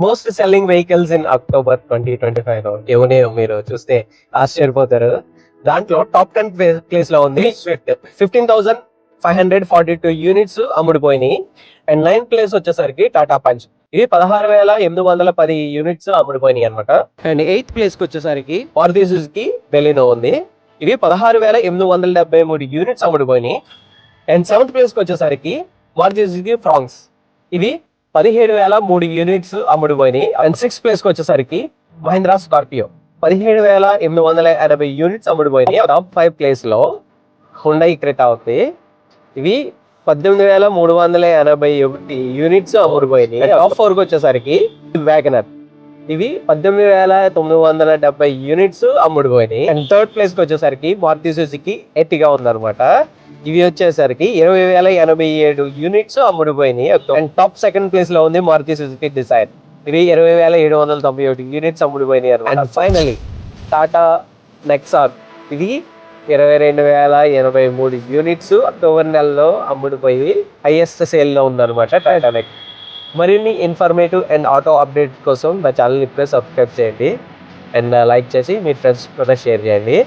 Most selling vehicles in October 2025 లో ఎవనే మీరు చూస్తే ఆశ్చర్యపోతారు. దాంట్లో టాప్ 10 ప్లేస్ లో ఉంది స్విఫ్ట్. 15,542 యూనిట్స్ అమ్ముడుపోయినాయి. అండ్ 9th ప్లేస్ వచ్చేసరికి టాటా పంచ్. ఇవి 16,810 యూనిట్స్ అమ్ముడుపోయినాయి అనమాట. అండ్ 8th ప్లేస్ కి వచ్చేసరికి మారుతి సుజుకి బెలినో ఉంది. ఇవి 16,873 యూనిట్స్ అమ్ముడుపోయినాయి. అండ్ 7th ప్లేస్ కి వచ్చేసరికి మారుతి సుజుకి ఫ్రాంక్స్. ఇవి 17,003 యూనిట్స్ అమ్ముడుపోయినాయి. అండ్ 6th ప్లేస్ కి వచ్చేసరికి మహీంద్రా స్కార్పియో 17,880 యూనిట్స్ అమ్ముడుపోయినాయి. టాప్ 5 ప్లేస్ లో హుండై క్రెటా ఉంది. ఇవి 18,381 యూనిట్స్ అమ్ముడుపోయినాయి. టాప్ 4 కి వచ్చేసరికి వ్యాగనర్. ఇవి 18,970 యూనిట్స్ అమ్ముడుపోయినాయి. అండ్ 3rd ప్లేస్ కి వచ్చేసరికి మారుతి సుజుకి ఎర్టిగా ఉందన్నమాట. ఇవి వచ్చేసరికి 20,087 యూనిట్స్ అమ్ముడుపోయినాయి. అండ్ టాప్ 2nd ప్లేస్ లో ఉంది మారుతి సుజుకి డిజైర్. ఇవి 20,791 యూనిట్స్ అమ్ముడుపోయినాయి. And finally Tata Nexon. ఇది 22,083 యూనిట్స్ అక్టోబర్ నెలలో అమ్ముడుపోయి హైయెస్ట్ సేల్ లో ఉందన్నమాట టాటా నెక్. మరిన్ని ఇన్ఫర్మేటివ్ అండ్ ఆటో అప్డేట్ కోసం నా ఛానల్ ఇప్పుడే సబ్స్క్రైబ్ చేయండి. అండ్ లైక్ చేసి మీ ఫ్రెండ్స్ కూడా షేర్ చేయండి.